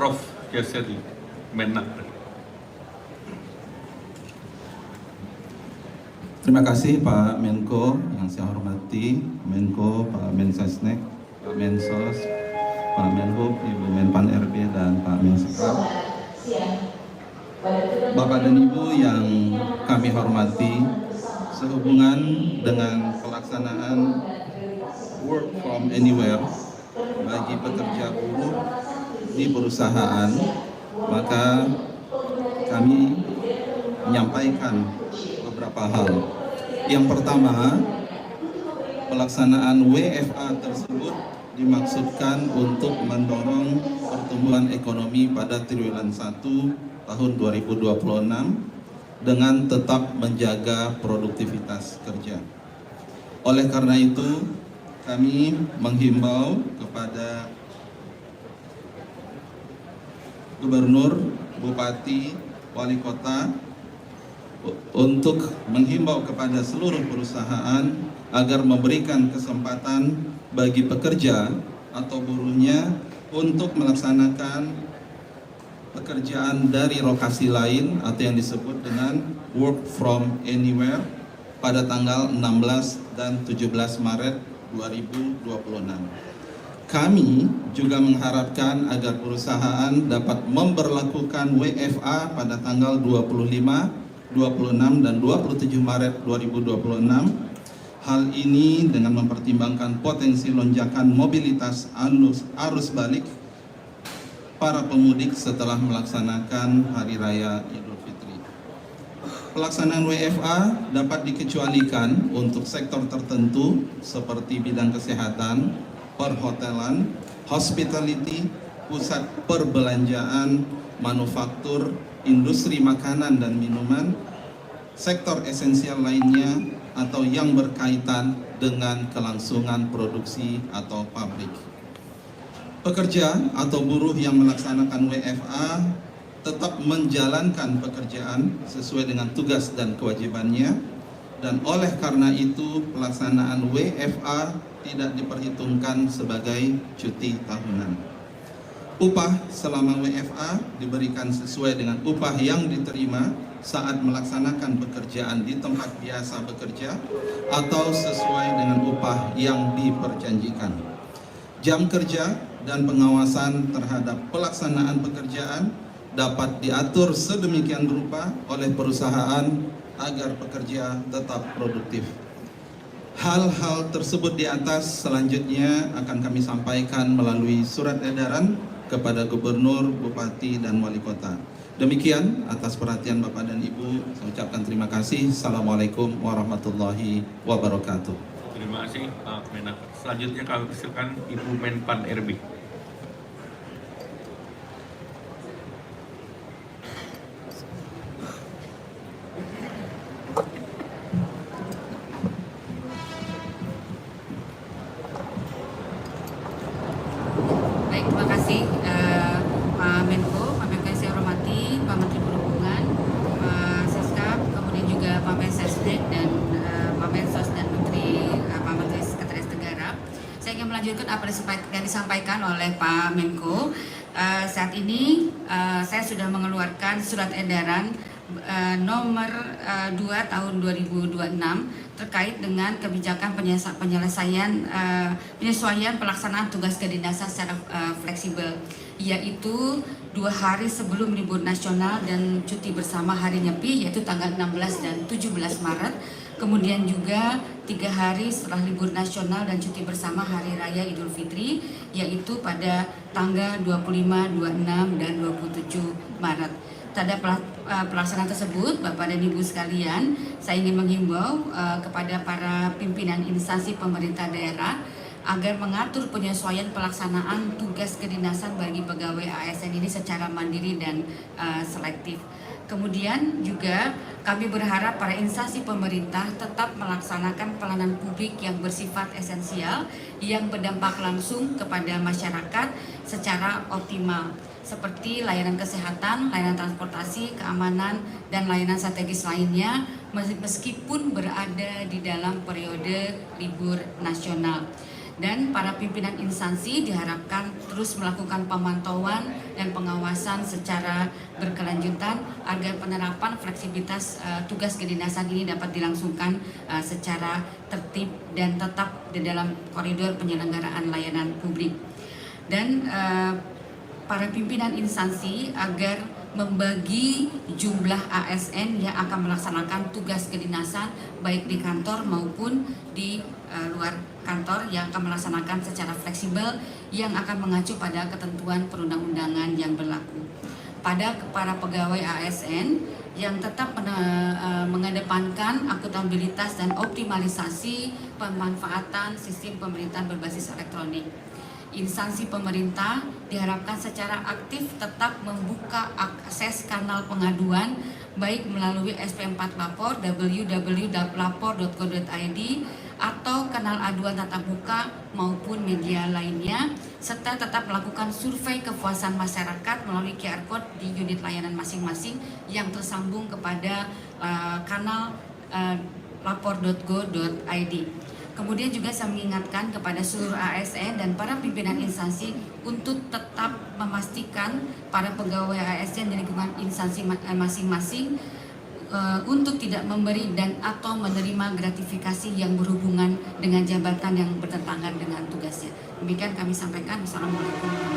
Prof. Yasir Menak. Terima kasih Pak Menko yang saya hormati, Menko, Pak Mensesnek, Pak Mensos, Pak Menhub, Ibu Menpan RB, dan Pak Mensekap. Bapak dan Ibu yang kami hormati, sehubungan dengan pelaksanaan work from anywhere bagi pekerja buruh di perusahaan, maka kami menyampaikan beberapa hal. Yang pertama, pelaksanaan WFA tersebut dimaksudkan untuk mendorong pertumbuhan ekonomi pada triwulan 1 tahun 2026 dengan tetap menjaga produktivitas kerja. Oleh karena itu, kami menghimbau kepada Gubernur, Bupati, Wali Kota untuk menghimbau kepada seluruh perusahaan agar memberikan kesempatan bagi pekerja atau buruhnya untuk melaksanakan pekerjaan dari lokasi lain atau yang disebut dengan work from anywhere pada tanggal 16 dan 17 Maret 2026. Kami juga mengharapkan agar perusahaan dapat memberlakukan WFA pada tanggal 25, 26 dan 27 Maret 2026. Hal ini dengan mempertimbangkan potensi lonjakan mobilitas arus balik para pemudik setelah melaksanakan Hari Raya Idul Fitri. Pelaksanaan WFA dapat dikecualikan untuk sektor tertentu seperti bidang kesehatan, perhotelan, hospitality, pusat perbelanjaan, manufaktur, industri makanan dan minuman, sektor esensial lainnya, atau yang berkaitan dengan kelangsungan produksi atau pabrik. Pekerja atau buruh yang melaksanakan WFA tetap menjalankan pekerjaan sesuai dengan tugas dan kewajibannya, dan oleh karena itu pelaksanaan WFA tidak diperhitungkan sebagai cuti tahunan. Upah selama WFA diberikan sesuai dengan upah yang diterima saat melaksanakan pekerjaan di tempat biasa bekerja atau sesuai dengan upah yang diperjanjikan. Jam kerja dan pengawasan terhadap pelaksanaan pekerjaan dapat diatur sedemikian rupa oleh perusahaan agar pekerja tetap produktif. Hal-hal tersebut di atas selanjutnya akan kami sampaikan melalui surat edaran kepada Gubernur, Bupati, dan Wali Kota. Demikian atas perhatian Bapak dan Ibu, saya ucapkan terima kasih. Assalamualaikum warahmatullahi wabarakatuh. Terima kasih Pak Menak. Selanjutnya kami persilakan Ibu Menpan RB. Terima kasih Pak Menko, Pak Menko yang saya hormati, Pak Menteri Perhubungan, Pak Seskap, kemudian juga Pak Mensesnek dan Pak Mensos dan Pak Menteri Sekretaris Negara. Saya ingin melanjutkan apa yang disampaikan oleh Pak Menko. Saat ini saya sudah mengeluarkan surat edaran nomor 2 tahun 2026 terkait dengan kebijakan penyesuaian pelaksanaan tugas kedinasan secara fleksibel, yaitu 2 hari sebelum libur nasional dan cuti bersama hari Nyepi, yaitu tanggal 16 dan 17 Maret, kemudian juga 3 hari setelah libur nasional dan cuti bersama hari raya Idul Fitri, yaitu pada tanggal 25, 26 dan 27 Maret. Terhadap pelaksanaan tersebut, Bapak dan Ibu sekalian, saya ingin menghimbau kepada para pimpinan instansi pemerintah daerah agar mengatur penyesuaian pelaksanaan tugas kedinasan bagi pegawai ASN ini secara mandiri dan selektif. Kemudian juga kami berharap para instansi pemerintah tetap melaksanakan pelayanan publik yang bersifat esensial yang berdampak langsung kepada masyarakat secara optimal, seperti layanan kesehatan, layanan transportasi, keamanan, dan layanan strategis lainnya meskipun berada di dalam periode libur nasional. Dan para pimpinan instansi diharapkan terus melakukan pemantauan dan pengawasan secara berkelanjutan agar penerapan fleksibilitas tugas kedinasan ini dapat dilangsungkan secara tertib dan tetap di dalam koridor penyelenggaraan layanan publik. Dan para pimpinan instansi agar membagi jumlah ASN yang akan melaksanakan tugas kedinasan baik di kantor maupun di luar kantor yang akan melaksanakan secara fleksibel yang akan mengacu pada ketentuan perundang-undangan yang berlaku. Pada para pegawai ASN yang tetap mengedepankan akuntabilitas dan optimalisasi pemanfaatan sistem pemerintahan berbasis elektronik. Instansi pemerintah diharapkan secara aktif tetap membuka akses kanal pengaduan baik melalui SP4 Lapor www.lapor.go.id atau kanal aduan tatap muka maupun media lainnya, serta tetap melakukan survei kepuasan masyarakat melalui QR Code di unit layanan masing-masing yang tersambung kepada kanal lapor.go.id. Kemudian juga saya mengingatkan kepada seluruh ASN dan para pimpinan instansi untuk tetap memastikan para pegawai ASN di lingkungan instansi masing-masing untuk tidak memberi dan atau menerima gratifikasi yang berhubungan dengan jabatan yang bertentangan dengan tugasnya. Demikian kami sampaikan. Wassalamualaikum warahmatullahi wabarakatuh.